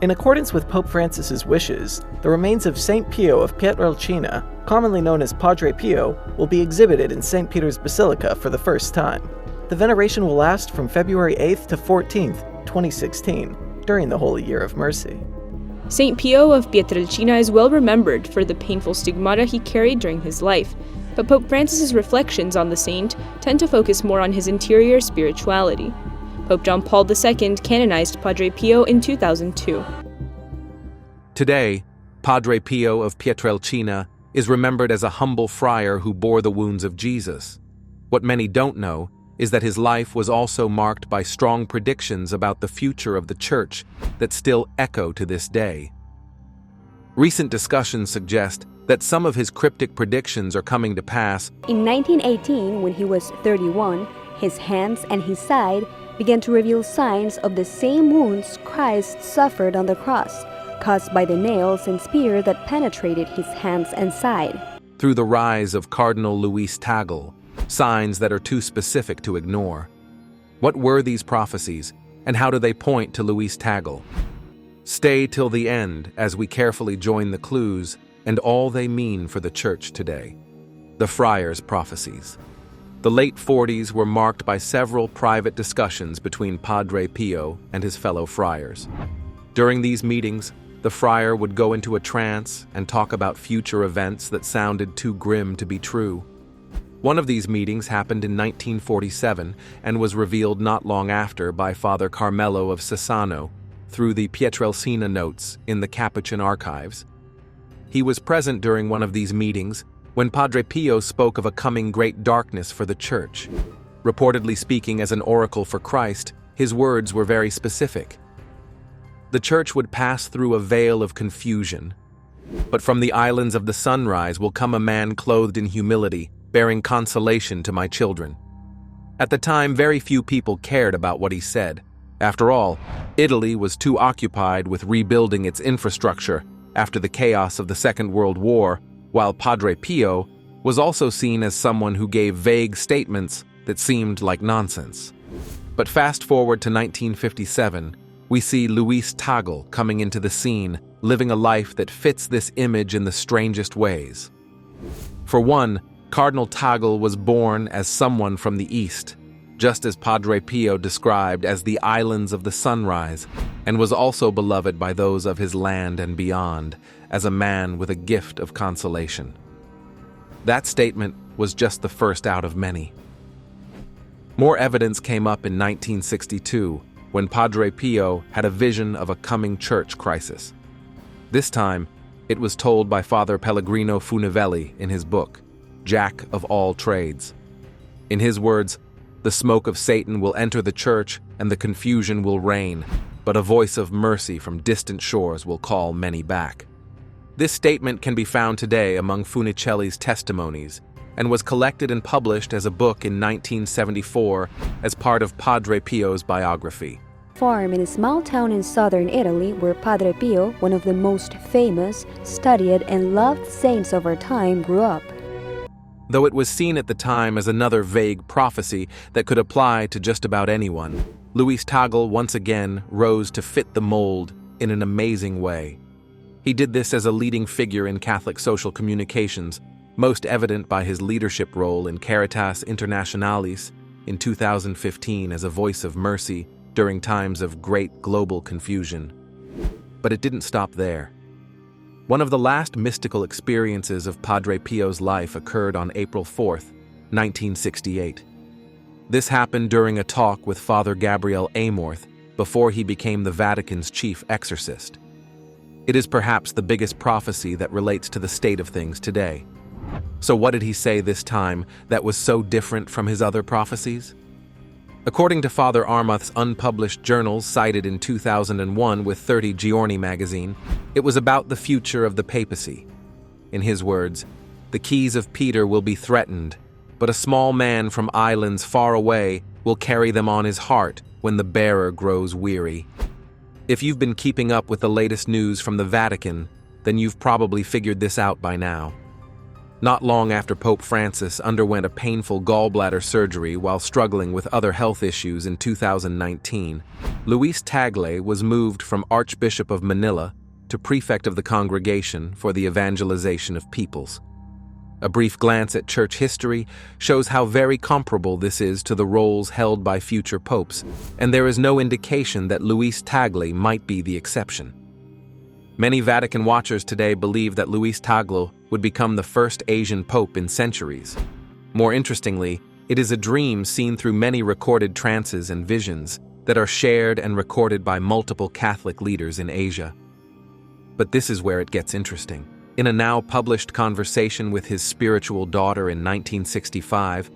In accordance with Pope Francis's wishes, the remains of Saint Pio of Pietrelcina, commonly known as Padre Pio, will be exhibited in St. Peter's Basilica for the first time. The veneration will last from February 8th to 14th, 2016, during the Holy Year of Mercy. Saint Pio of Pietrelcina is well remembered for the painful stigmata he carried during his life, but Pope Francis's reflections on the saint tend to focus more on his interior spirituality. Pope John Paul II canonized Padre Pio in 2002. Today, Padre Pio of Pietrelcina is remembered as a humble friar who bore the wounds of Jesus. What many don't know is that his life was also marked by strong predictions about the future of the Church that still echo to this day. Recent discussions suggest that some of his cryptic predictions are coming to pass. In 1918, when he was 31, his hands and his side began to reveal signs of the same wounds Christ suffered on the cross, caused by the nails and spear that penetrated his hands and side. Through the rise of Cardinal Luis Tagle, signs that are too specific to ignore. What were these prophecies, and how do they point to Luis Tagle? Stay till the end as we carefully join the clues and all they mean for the Church today. The Friar's prophecies. The late 40s were marked by several private discussions between Padre Pio and his fellow friars. During these meetings, the friar would go into a trance and talk about future events that sounded too grim to be true. One of these meetings happened in 1947 and was revealed not long after by Father Carmelo of Cesano through the Pietrelcina notes in the Capuchin archives. He was present during one of these meetings when Padre Pio spoke of a coming great darkness for the Church. Reportedly speaking as an oracle for Christ, his words were very specific. The Church would pass through a veil of confusion, but from the islands of the sunrise will come a man clothed in humility, bearing consolation to my children. At the time, very few people cared about what he said. After all, Italy was too occupied with rebuilding its infrastructure after the chaos of the Second World War, while Padre Pio was also seen as someone who gave vague statements that seemed like nonsense. But fast forward to 1957, we see Luis Tagle coming into the scene, living a life that fits this image in the strangest ways. For one, Cardinal Tagle was born as someone from the East, just as Padre Pio described as the islands of the sunrise, and was also beloved by those of his land and beyond, as a man with a gift of consolation. That statement was just the first out of many. More evidence came up in 1962, when Padre Pio had a vision of a coming church crisis. This time, it was told by Father Pellegrino Funivelli in his book, Jack of All Trades. In his words, "The smoke of Satan will enter the church and the confusion will reign, but a voice of mercy from distant shores will call many back." This statement can be found today among Funicelli's testimonies and was collected and published as a book in 1974 as part of Padre Pio's biography. Farm in a small town in southern Italy where Padre Pio, one of the most famous, studied, and loved saints of our time, grew up. Though it was seen at the time as another vague prophecy that could apply to just about anyone, Luis Tagle once again rose to fit the mold in an amazing way. He did this as a leading figure in Catholic social communications, most evident by his leadership role in Caritas Internationalis in 2015 as a voice of mercy during times of great global confusion. But it didn't stop there. One of the last mystical experiences of Padre Pio's life occurred on April 4th, 1968. This happened during a talk with Father Gabriel Amorth before he became the Vatican's chief exorcist. It is perhaps the biggest prophecy that relates to the state of things today. So what did he say this time that was so different from his other prophecies? According to Father Armuth's unpublished journals cited in 2001 with 30 Giorni magazine, it was about the future of the papacy. In his words, "The keys of Peter will be threatened, but a small man from islands far away will carry them on his heart when the bearer grows weary." If you've been keeping up with the latest news from the Vatican, then you've probably figured this out by now. Not long after Pope Francis underwent a painful gallbladder surgery while struggling with other health issues in 2019, Luis Tagle was moved from Archbishop of Manila to Prefect of the Congregation for the Evangelization of Peoples. A brief glance at church history shows how very comparable this is to the roles held by future popes, and there is no indication that Luis Tagle might be the exception. Many Vatican watchers today believe that Luis Tagle would become the first Asian pope in centuries. More interestingly, it is a dream seen through many recorded trances and visions that are shared and recorded by multiple Catholic leaders in Asia. But this is where it gets interesting. In a now published conversation with his spiritual daughter in 1965,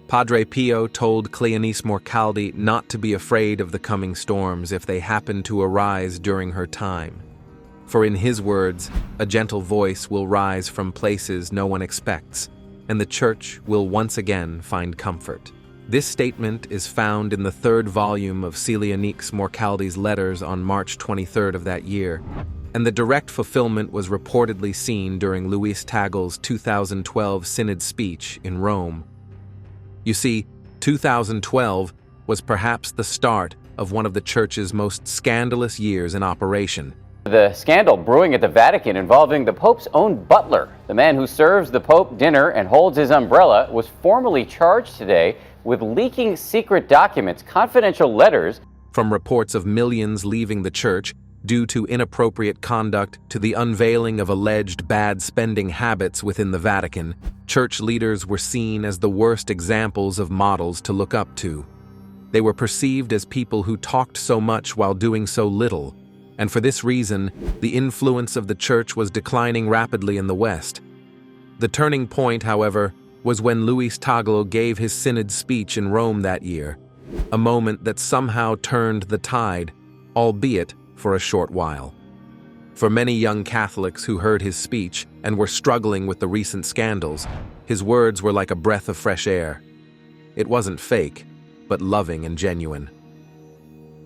Padre Pio told Cleonice Morcaldi not to be afraid of the coming storms if they happen to arise during her time. For in his words, a gentle voice will rise from places no one expects, and the Church will once again find comfort. This statement is found in the third volume of Cleonice Morcaldi's letters on March 23rd of that year, and the direct fulfillment was reportedly seen during Luis Tagle's 2012 Synod speech in Rome. You see, 2012 was perhaps the start of one of the Church's most scandalous years in operation. The scandal brewing at the Vatican involving the Pope's own butler, the man who serves the Pope dinner and holds his umbrella, was formally charged today with leaking secret documents, confidential letters. From reports of millions leaving the Church due to inappropriate conduct to the unveiling of alleged bad spending habits within the Vatican, Church leaders were seen as the worst examples of models to look up to. They were perceived as people who talked so much while doing so little, and for this reason, the influence of the Church was declining rapidly in the West. The turning point, however, was when Luis Tagle gave his synod speech in Rome that year, a moment that somehow turned the tide, albeit for a short while. For many young Catholics who heard his speech and were struggling with the recent scandals, his words were like a breath of fresh air. It wasn't fake, but loving and genuine.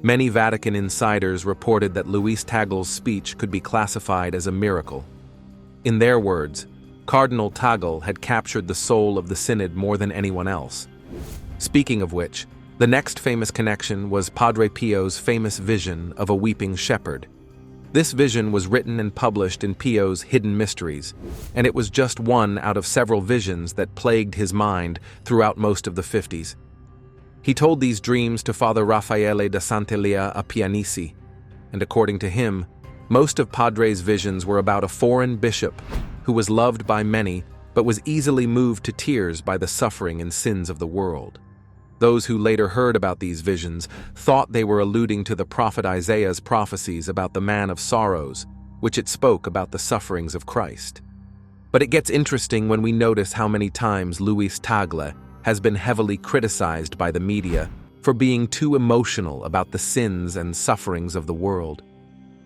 Many Vatican insiders reported that Luis Tagle's speech could be classified as a miracle. In their words, Cardinal Tagle had captured the soul of the Synod more than anyone else. Speaking of which, the next famous connection was Padre Pio's famous vision of a weeping shepherd. This vision was written and published in Pio's Hidden Mysteries, and it was just one out of several visions that plagued his mind throughout most of the 50s. He told these dreams to Father Raffaele da Sant'Elia a Pianici, and according to him, most of Padre's visions were about a foreign bishop who was loved by many but was easily moved to tears by the suffering and sins of the world. Those who later heard about these visions thought they were alluding to the prophet Isaiah's prophecies about the man of sorrows, which it spoke about the sufferings of Christ. But it gets interesting when we notice how many times Luis Tagle has been heavily criticized by the media for being too emotional about the sins and sufferings of the world.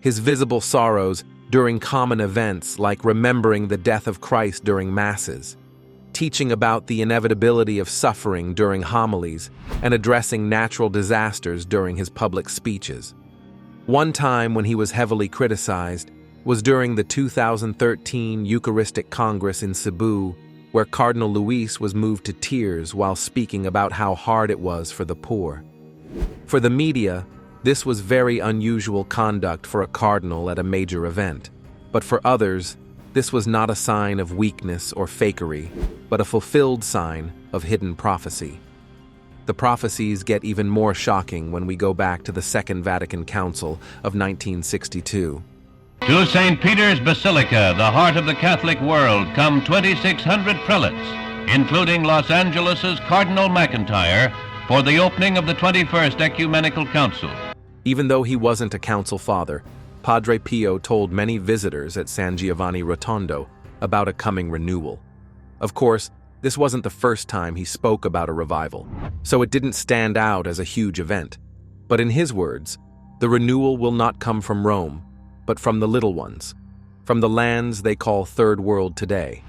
His visible sorrows during common events like remembering the death of Christ during Masses, teaching about the inevitability of suffering during homilies, and addressing natural disasters during his public speeches. One time when he was heavily criticized was during the 2013 Eucharistic Congress in Cebu, where Cardinal Luis was moved to tears while speaking about how hard it was for the poor. For the media, this was very unusual conduct for a cardinal at a major event, but for others, this was not a sign of weakness or fakery, but a fulfilled sign of hidden prophecy. The prophecies get even more shocking when we go back to the Second Vatican Council of 1962. To St. Peter's Basilica, the heart of the Catholic world, come 2,600 prelates, including Los Angeles' Cardinal McIntyre, for the opening of the 21st Ecumenical Council. Even though he wasn't a council father, Padre Pio told many visitors at San Giovanni Rotondo about a coming renewal. Of course, this wasn't the first time he spoke about a revival, so it didn't stand out as a huge event. But in his words, the renewal will not come from Rome, but from the little ones, from the lands they call Third World today.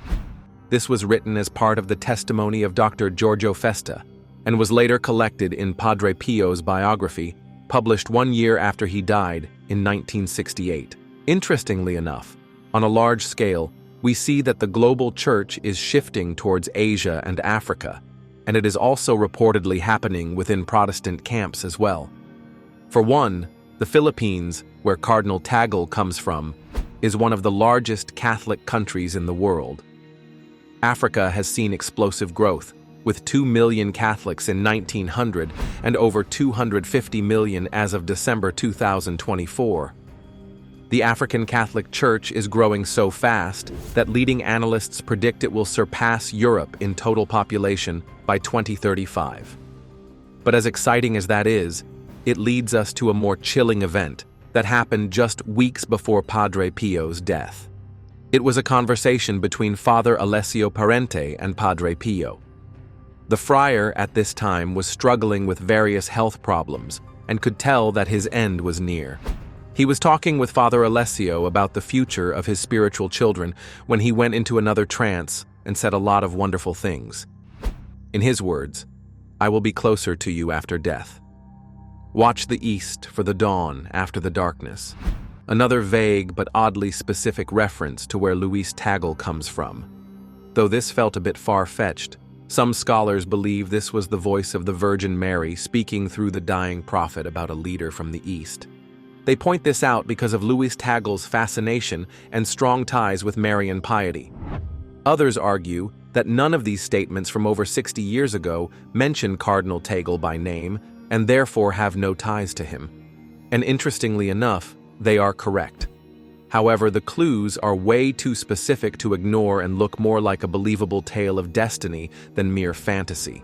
This was written as part of the testimony of Dr. Giorgio Festa, and was later collected in Padre Pio's biography, published 1 year after he died in 1968. Interestingly enough, on a large scale, we see that the global church is shifting towards Asia and Africa, and it is also reportedly happening within Protestant camps as well. For one, the Philippines, where Cardinal Tagle comes from, is one of the largest Catholic countries in the world. Africa has seen explosive growth, with 2 million Catholics in 1900 and over 250 million as of December 2024. The African Catholic Church is growing so fast that leading analysts predict it will surpass Europe in total population by 2035. But as exciting as that is, it leads us to a more chilling event that happened just weeks before Padre Pio's death. It was a conversation between Father Alessio Parente and Padre Pio. The friar at this time was struggling with various health problems and could tell that his end was near. He was talking with Father Alessio about the future of his spiritual children when he went into another trance and said a lot of wonderful things. In his words, "I will be closer to you after death. Watch the east for the dawn after the darkness." Another vague but oddly specific reference to where Luis Tagle comes from. Though this felt a bit far-fetched, some scholars believe this was the voice of the Virgin Mary speaking through the dying prophet about a leader from the east. They point this out because of Luis Tagle's fascination and strong ties with Marian piety. Others argue that none of these statements from over 60 years ago mention Cardinal Tagle by name and therefore have no ties to him. And interestingly enough, they are correct. However, the clues are way too specific to ignore and look more like a believable tale of destiny than mere fantasy.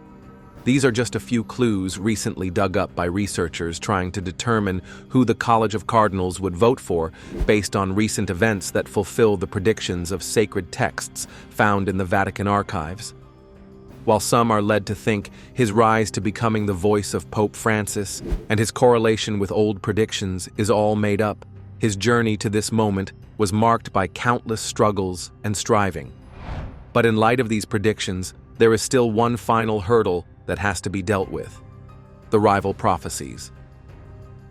These are just a few clues recently dug up by researchers trying to determine who the College of Cardinals would vote for based on recent events that fulfill the predictions of sacred texts found in the Vatican archives. While some are led to think his rise to becoming the voice of Pope Francis and his correlation with old predictions is all made up, his journey to this moment was marked by countless struggles and striving. But in light of these predictions, there is still one final hurdle that has to be dealt with: the rival prophecies.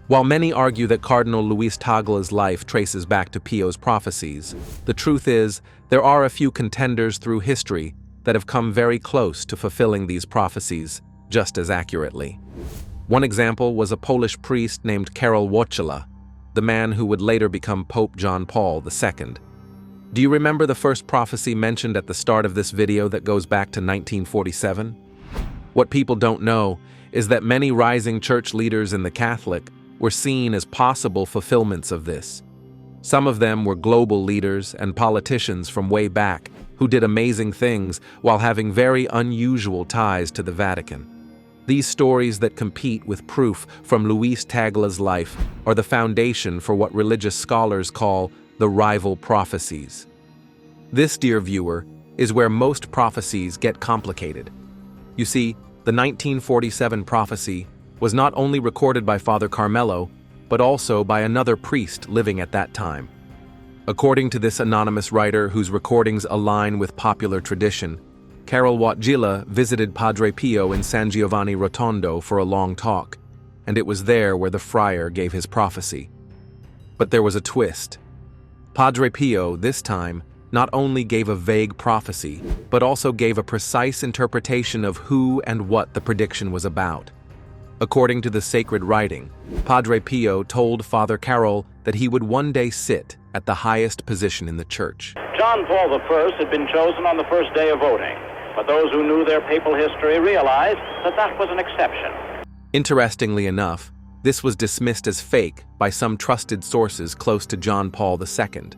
While many argue that Cardinal Luis Tagle's life traces back to Pio's prophecies, the truth is there are a few contenders through history that have come very close to fulfilling these prophecies just as accurately. One example was a Polish priest named Karol Wojtyla, the man who would later become Pope John Paul II. Do you remember the first prophecy mentioned at the start of this video that goes back to 1947? What people don't know is that many rising church leaders in the Catholic were seen as possible fulfillments of this. Some of them were global leaders and politicians from way back who did amazing things while having very unusual ties to the Vatican. These stories that compete with proof from Luis Tagle's life are the foundation for what religious scholars call the rival prophecies. This, dear viewer, is where most prophecies get complicated. You see, the 1947 prophecy was not only recorded by Father Carmelo, but also by another priest living at that time. According to this anonymous writer whose recordings align with popular tradition, Karol Wojtyla visited Padre Pio in San Giovanni Rotondo for a long talk, and it was there where the friar gave his prophecy. But there was a twist. Padre Pio, this time, not only gave a vague prophecy, but also gave a precise interpretation of who and what the prediction was about. According to the sacred writing, Padre Pio told Father Karol that he would one day sit at the highest position in the church. John Paul I had been chosen on the first day of voting, but those who knew their papal history realized that that was an exception. Interestingly enough, this was dismissed as fake by some trusted sources close to John Paul II.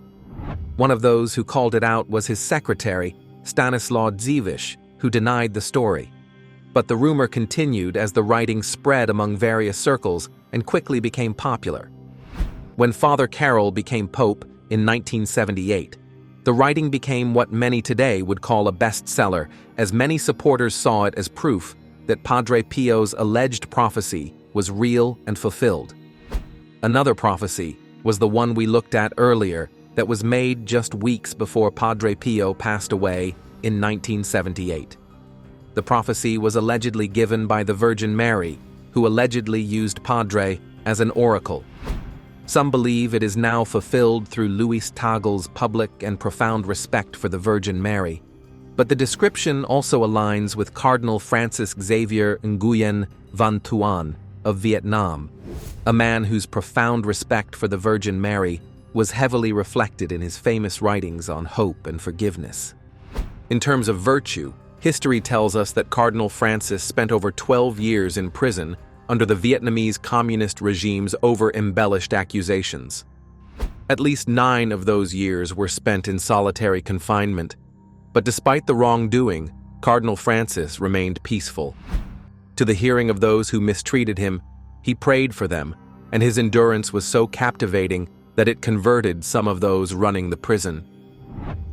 One of those who called it out was his secretary, Stanislaw Dziwisz, who denied the story. But the rumor continued as the writing spread among various circles and quickly became popular. When Father Karol became pope in 1978, the writing became what many today would call a bestseller, as many supporters saw it as proof that Padre Pio's alleged prophecy was real and fulfilled. Another prophecy was the one we looked at earlier that was made just weeks before Padre Pio passed away in 1978. The prophecy was allegedly given by the Virgin Mary, who allegedly used Padre as an oracle. Some believe it is now fulfilled through Luis Tagle's public and profound respect for the Virgin Mary. But the description also aligns with Cardinal Francis Xavier Nguyen Van Thuan of Vietnam, a man whose profound respect for the Virgin Mary was heavily reflected in his famous writings on hope and forgiveness. In terms of virtue, history tells us that Cardinal Francis spent over 12 years in prison under the Vietnamese communist regime's over-embellished accusations. At least 9 of those years were spent in solitary confinement, but despite the wrongdoing, Cardinal Francis remained peaceful. To the hearing of those who mistreated him, he prayed for them, and his endurance was so captivating that it converted some of those running the prison.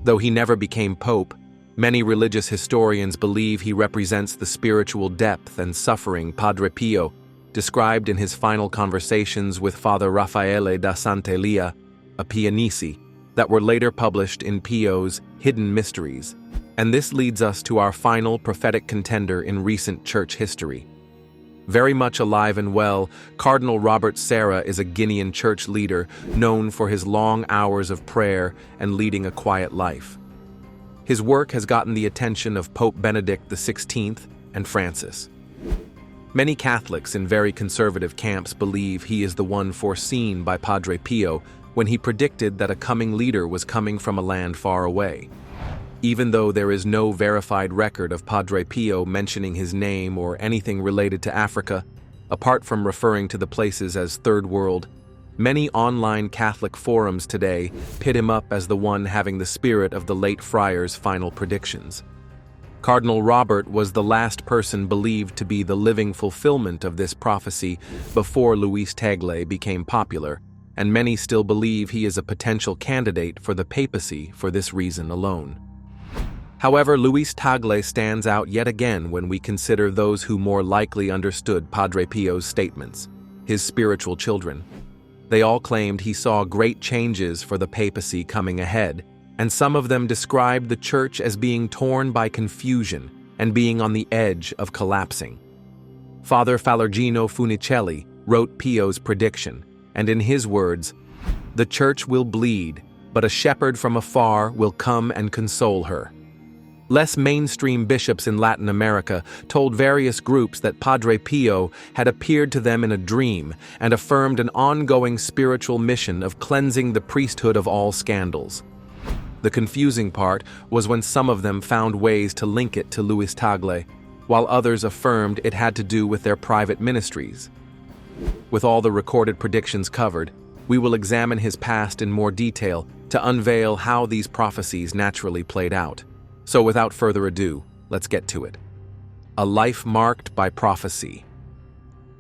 Though he never became pope, many religious historians believe he represents the spiritual depth and suffering Padre Pio described in his final conversations with Father Raffaele da Sant'Elia, a Pianesi, that were later published in Pio's Hidden Mysteries. And this leads us to our final prophetic contender in recent church history. Very much alive and well, Cardinal Robert Sarah is a Guinean church leader known for his long hours of prayer and leading a quiet life. His work has gotten the attention of Pope Benedict XVI and Francis. Many Catholics in very conservative camps believe he is the one foreseen by Padre Pio when he predicted that a coming leader was coming from a land far away. Even though there is no verified record of Padre Pio mentioning his name or anything related to Africa, apart from referring to the places as Third World, many online Catholic forums today pit him up as the one having the spirit of the late friar's final predictions. Cardinal Robert was the last person believed to be the living fulfillment of this prophecy before Luis Tagle became popular, and many still believe he is a potential candidate for the papacy for this reason alone. However, Luis Tagle stands out yet again when we consider those who more likely understood Padre Pio's statements, his spiritual children. They all claimed he saw great changes for the papacy coming ahead, and some of them described the church as being torn by confusion and being on the edge of collapsing. Father Falargino Funicelli wrote Pio's prediction, and in his words, "The church will bleed, but a shepherd from afar will come and console her." Less mainstream bishops in Latin America told various groups that Padre Pio had appeared to them in a dream and affirmed an ongoing spiritual mission of cleansing the priesthood of all scandals. The confusing part was when some of them found ways to link it to Luis Tagle, while others affirmed it had to do with their private ministries. With all the recorded predictions covered, we will examine his past in more detail to unveil how these prophecies naturally played out. So without further ado, let's get to it. A life marked by prophecy.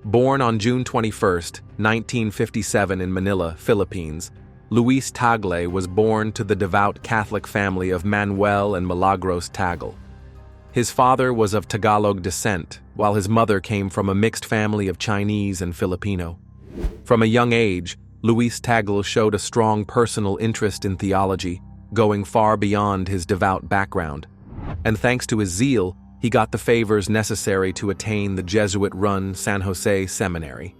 Born on June 21, 1957 in Manila, Philippines, Luis Tagle was born to the devout Catholic family of Manuel and Milagros Tagle. His father was of Tagalog descent, while his mother came from a mixed family of Chinese and Filipino. From a young age, Luis Tagle showed a strong personal interest in theology, going far beyond his devout background. And thanks to his zeal, he got the favors necessary to attain the Jesuit-run San Jose Seminary.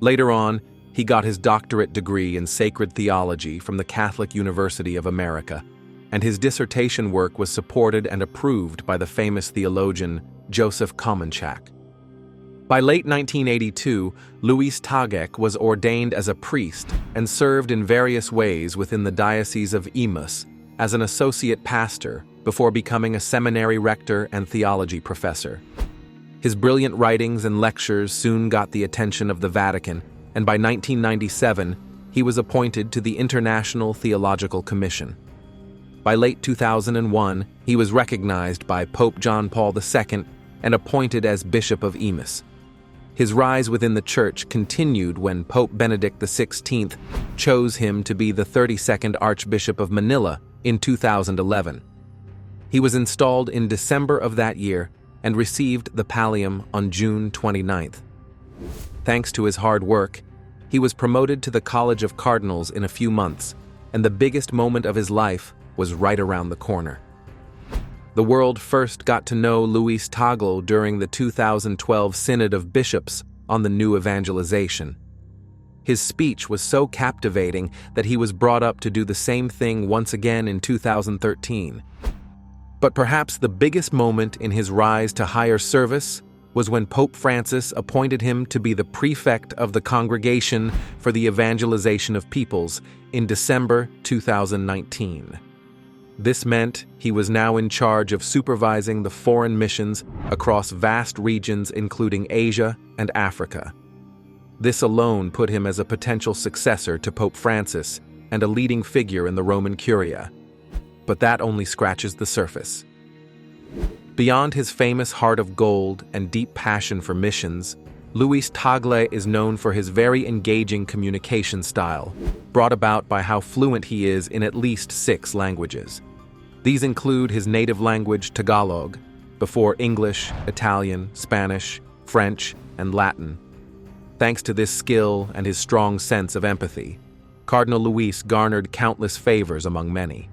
Later on, he got his doctorate degree in sacred theology from the Catholic University of America, and his dissertation work was supported and approved by the famous theologian Joseph Komonchak. By late 1982, Luis Tagle was ordained as a priest and served in various ways within the Diocese of Imus as an associate pastor before becoming a seminary rector and theology professor. His brilliant writings and lectures soon got the attention of the Vatican, and by 1997, he was appointed to the International Theological Commission. By late 2001, he was recognized by Pope John Paul II and appointed as Bishop of Imus. His rise within the Church continued when Pope Benedict XVI chose him to be the 32nd Archbishop of Manila in 2011. He was installed in December of that year and received the pallium on June 29th. Thanks to his hard work, he was promoted to the College of Cardinals in a few months, and the biggest moment of his life was right around the corner. The world first got to know Luis Tagle during the 2012 Synod of Bishops on the new evangelization. His speech was so captivating that he was brought up to do the same thing once again in 2013. But perhaps the biggest moment in his rise to higher service was when Pope Francis appointed him to be the prefect of the Congregation for the Evangelization of Peoples in December 2019. This meant he was now in charge of supervising the foreign missions across vast regions including Asia and Africa. This alone put him as a potential successor to Pope Francis and a leading figure in the Roman Curia. But that only scratches the surface. Beyond his famous heart of gold and deep passion for missions, Luis Tagle is known for his very engaging communication style, brought about by how fluent he is in at least 6 languages. These include his native language Tagalog, before English, Italian, Spanish, French, and Latin. Thanks to this skill and his strong sense of empathy, Cardinal Luis garnered countless favors among many.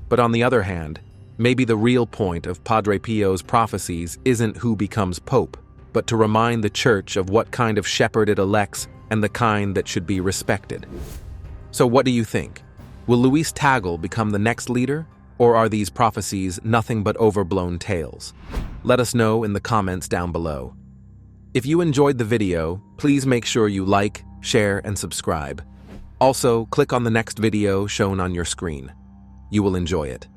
But on the other hand, maybe the real point of Padre Pio's prophecies isn't who becomes pope, but to remind the Church of what kind of shepherd it elects and the kind that should be respected. So what do you think? Will Luis Tagle become the next leader, or are these prophecies nothing but overblown tales? Let us know in the comments down below. If you enjoyed the video, please make sure you like, share, and subscribe. Also, click on the next video shown on your screen. You will enjoy it.